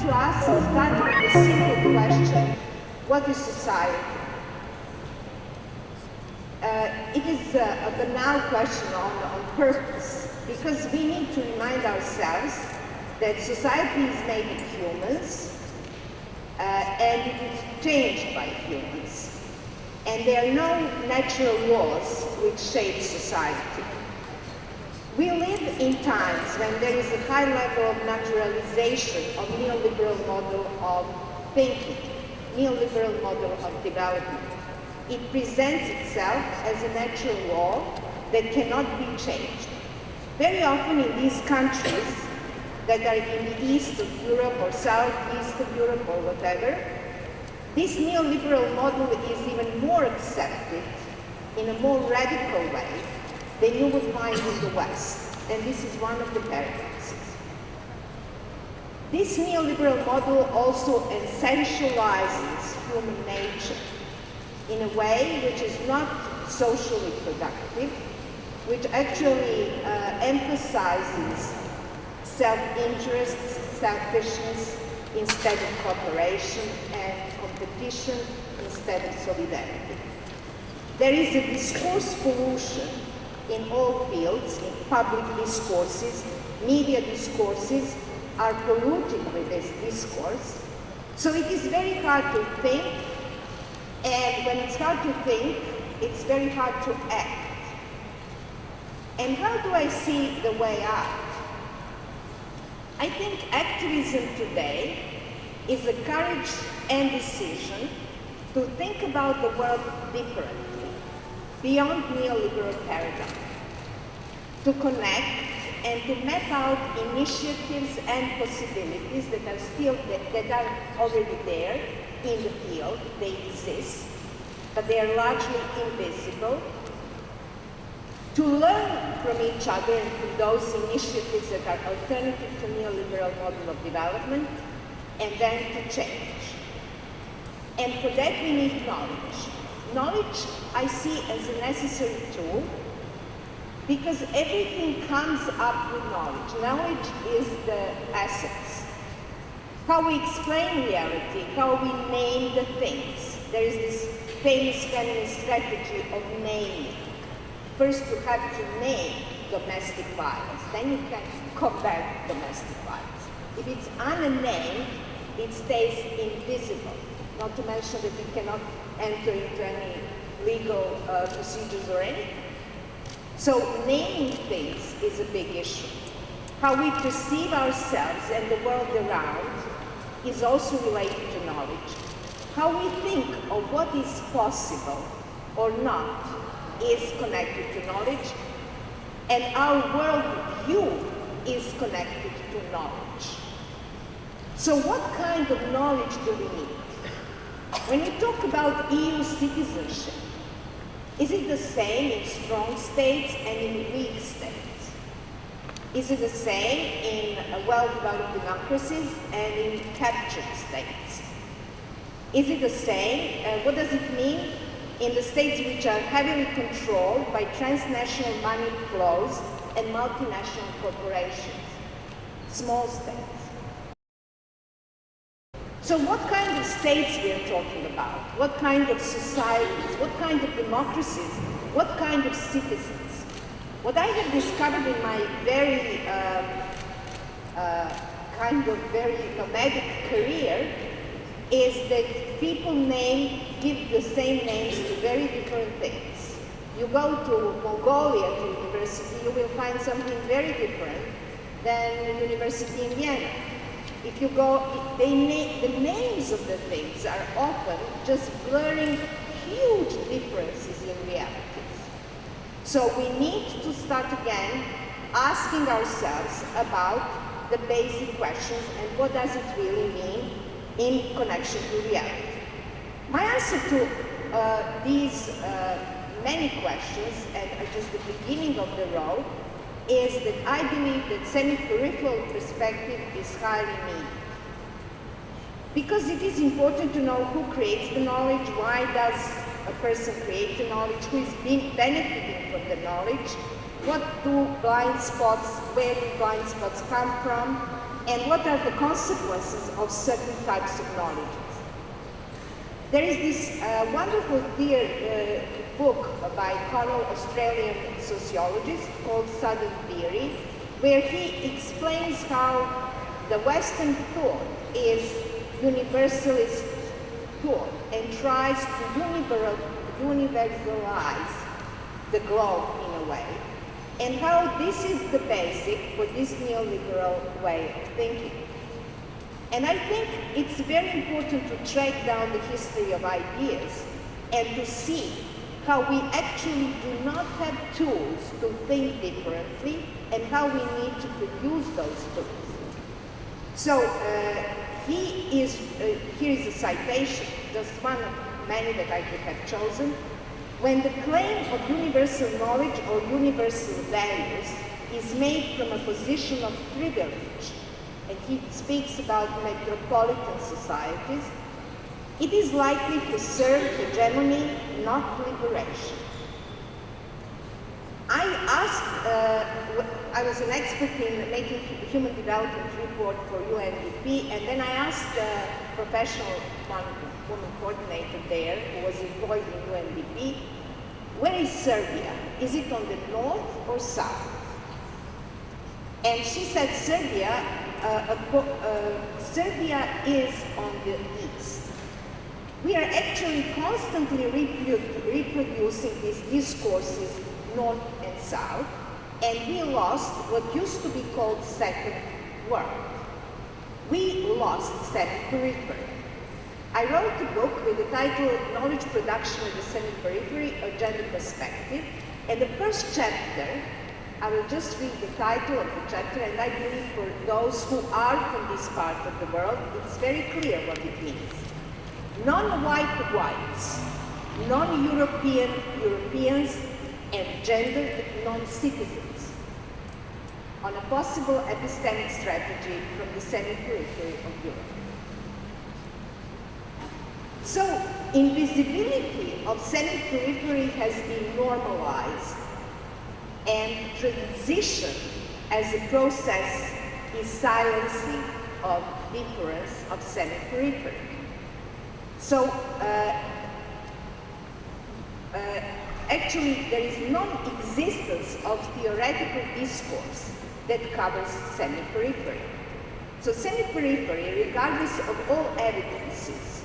to start with the simple question, what is society? It is a banal question on purpose, because we need to remind ourselves that society is made of humans, and it is changed by humans. And there are no natural laws which shape society. We live in times when there is a high level of naturalization of neoliberal model of thinking, neoliberal model of development. It presents itself as a natural law that cannot be changed. Very often in these countries that are in the east of Europe or southeast of Europe or whatever, this neoliberal model is even more accepted in a more radical way than you would find in the West. And this is one of the paradoxes. This neoliberal model also essentializes human nature in a way which is not socially productive, which actually emphasizes self-interest, selfishness instead of cooperation, and competition instead of solidarity. There is a discourse pollution in all fields, in public discourses. Media discourses are polluted with this discourse. So it is very hard to think, and when it's hard to think, it's very hard to act. And how do I see the way out? I think activism today is the courage and decision to think about the world differently, beyond neoliberal paradigm, to connect and to map out initiatives and possibilities that are already there in the field. They exist, but they are largely invisible. To learn from each other and from those initiatives that are alternative to neoliberal model of development, and then to change. And for that we need knowledge. Knowledge I see as a necessary tool, because everything comes up with knowledge. Knowledge is the essence. How we explain reality, how we name the things. There is this famous feminist strategy of naming. First you have to name domestic violence, then you can combat domestic violence. If it's unnamed, it stays invisible, not to mention that it cannot enter into any legal procedures or anything. So naming things is a big issue. How we perceive ourselves and the world around is also related to knowledge. How we think of what is possible or not is connected to knowledge, and our world view is connected to knowledge. So what kind of knowledge do we need? When we talk about EU citizenship, is it the same in strong states and in weak states? Is it the same in well-developed democracies and in captured states? Is it the same? What does it mean in the states which are heavily controlled by transnational money flows and multinational corporations, small states? So what kind of states we are talking about? What kind of societies? What kind of democracies? What kind of citizens? What I have discovered in my very nomadic career is that people give the same names to very different things. You go to Mongolia to university, you will find something very different than the university in Vienna. If you go, the names of the things are often just blurring huge differences in realities. So we need to start again asking ourselves about the basic questions and what does it really mean in connection to reality. My answer to these many questions, and just the beginning of the road, is that I believe that semi-peripheral perspective is highly needed. Because it is important to know who creates the knowledge, why does a person create the knowledge, who is benefiting from the knowledge, what do blind spots, where do blind spots come from, and what are the consequences of certain types of knowledges. There is this wonderful book by an Australian sociologist called Southern Theory, where he explains how the Western thought is universalist thought and tries to universalize the globe in a way, and how this is the basic for this neoliberal way of thinking. And I think it's very important to track down the history of ideas and to see how we actually do not have tools to think differently and how we need to produce those tools. So here is a citation, just one of many that I could have chosen. When the claim of universal knowledge or universal values is made from a position of privilege, and he speaks about metropolitan societies, it is likely to serve hegemony, not liberation. I was an expert in making human development report for UNDP, and then I asked a professional woman coordinator there who was employed in UNDP, where is Serbia? Is it on the north or south? And she said Serbia is on the east. We are actually constantly reproducing these discourses north and south, and we lost what used to be called second world. We lost semi-periphery. I wrote a book with the title Knowledge Production in the Semi-Periphery, A Gender Perspective, and the first chapter, I will just read the title of the chapter, and I believe for those who are from this part of the world, it's very clear what it means. Non-white whites, non-European Europeans, and gendered non-citizens on a possible epistemic strategy from the semi-periphery of Europe. So, invisibility of semi-periphery has been normalized, and transition as a process is silencing of difference of semi-periphery. So, actually, there is non-existence of theoretical discourse that covers semi-periphery. So semi-periphery, regardless of all evidences,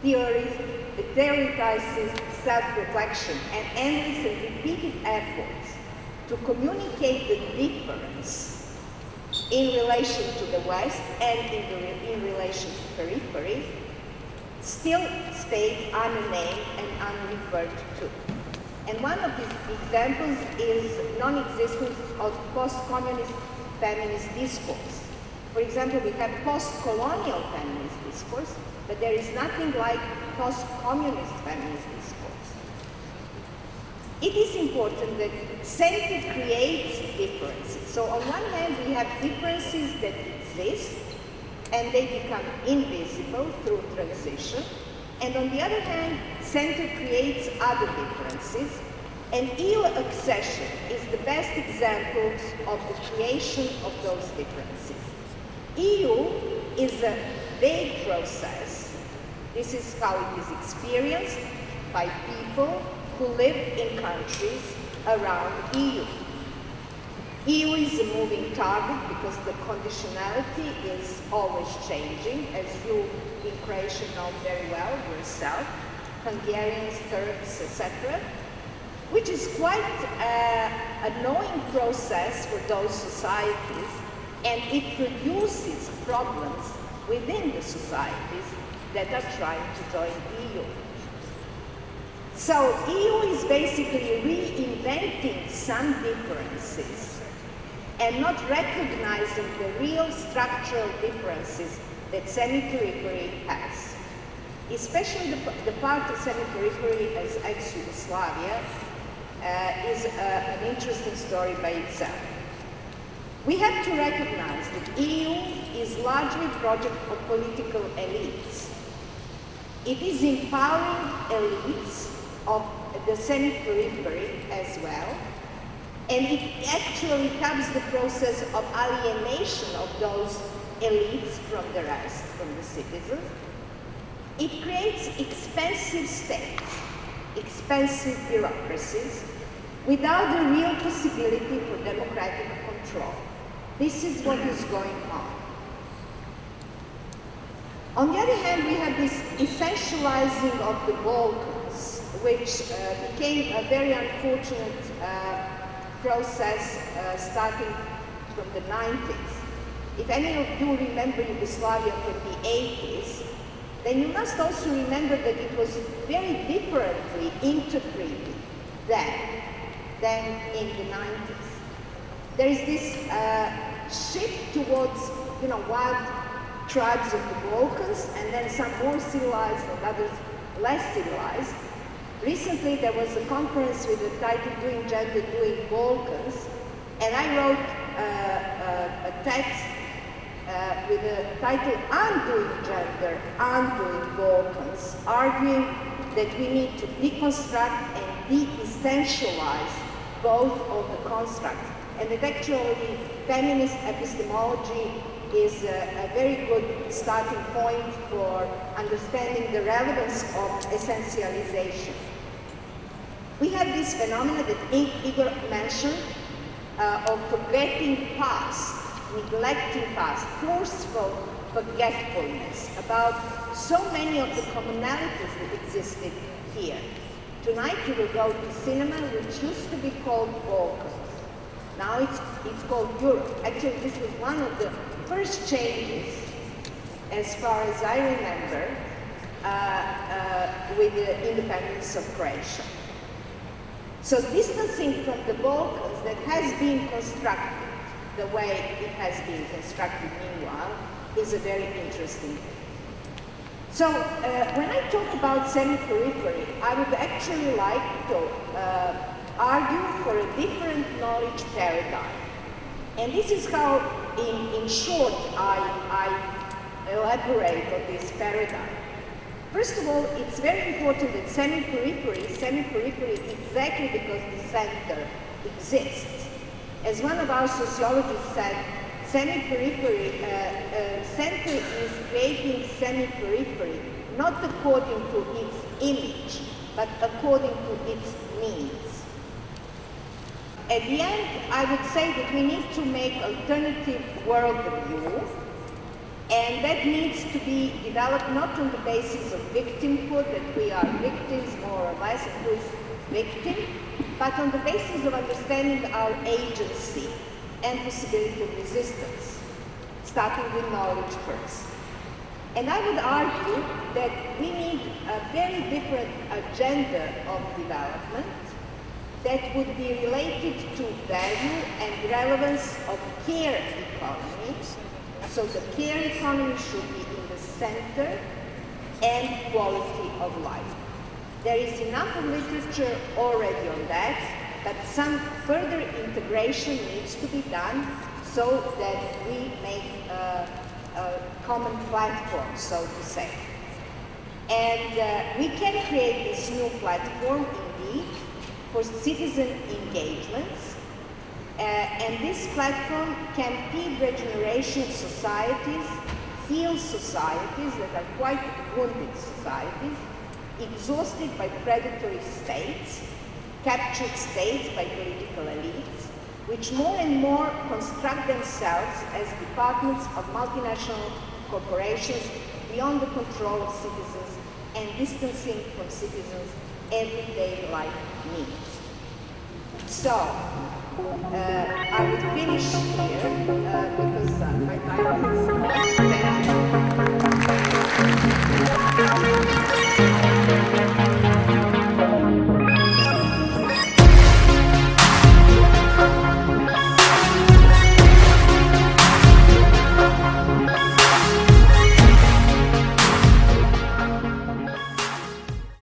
theoretizes self-reflection and endless and repeated efforts to communicate the difference in relation to the West and in relation to periphery, still stay unnamed and unreferred to. And one of these examples is non-existence of post-communist feminist discourse. For example, we have post-colonial feminist discourse, but there is nothing like post-communist feminist discourse. It is important that center creates differences. So on one hand, we have differences that exist, and they become invisible through transition. And on the other hand, center creates other differences, and EU accession is the best example of the creation of those differences. EU is a vague process. This is how it is experienced by people who live in countries around EU. EU is a moving target because the conditionality is always changing, as you in Croatia know very well yourself, Hungarians, Turks, etc., which is quite an annoying process for those societies, and it produces problems within the societies that are trying to join EU. So EU is basically reinventing some differences and not recognizing the real structural differences that semi-periphery has. Especially the part of semi-periphery as ex-Yugoslavia is an interesting story by itself. We have to recognize that EU is largely a project of political elites. It is empowering elites of the semi-periphery as well, And it actually helps the process of alienation of those elites from the rest, from the citizens. It creates expensive states, expensive bureaucracies, without the real possibility for democratic control. This is what is going on. On the other hand, we have this essentializing of the Balkans, which became a very unfortunate process starting from the 90s. If any of you remember Yugoslavia from the 80s, then you must also remember that it was very differently interpreted then than in the 90s. There is this shift towards, wild tribes of the Balkans, and then some more civilized and others less civilized. Recently, there was a conference with the title Doing Gender, Doing Balkans, and I wrote a text with the title Undoing Gender, Undoing Balkans, arguing that we need to deconstruct and de-essentialize both of the constructs. And that actually feminist epistemology is a very good starting point for understanding the relevance of essentialization. We have this phenomenon that Igor mentioned of forgetting past, neglecting past, forceful forgetfulness about so many of the commonalities that existed here. Tonight you will go to cinema, which used to be called Balkans. Now it's called Europe. Actually, this was one of the first changes, as far as I remember, with the independence of Croatia. So distancing from the Balkans that has been constructed the way it has been constructed meanwhile is a very interesting thing. So when I talk about semi-periphery, I would actually like to argue for a different knowledge paradigm. And this is how, in short, I elaborate on this paradigm. First of all, it's very important that semi-periphery exactly because the center exists. As one of our sociologists said, semi-periphery, center is creating semi-periphery, not according to its image, but according to its needs. At the end, I would say that we need to make alternative worldview, and that needs to be developed not on the basis of victimhood, that we are victims more or less, who is victim, but on the basis of understanding our agency and possibility of resistance, starting with knowledge first. And I would argue that we need a very different agenda of development that would be related to value and relevance of care economy. So the care economy should be in the center, and quality of life. There is enough of literature already on that, but some further integration needs to be done so that we make a common platform, so to say. And we can create this new platform, indeed, for citizen engagements. And this platform can feed regeneration societies, heal societies that are quite wounded societies, exhausted by predatory states, captured states by political elites, which more and more construct themselves as departments of multinational corporations beyond the control of citizens and distancing from citizens' everyday life needs. So, I would finish here because my time is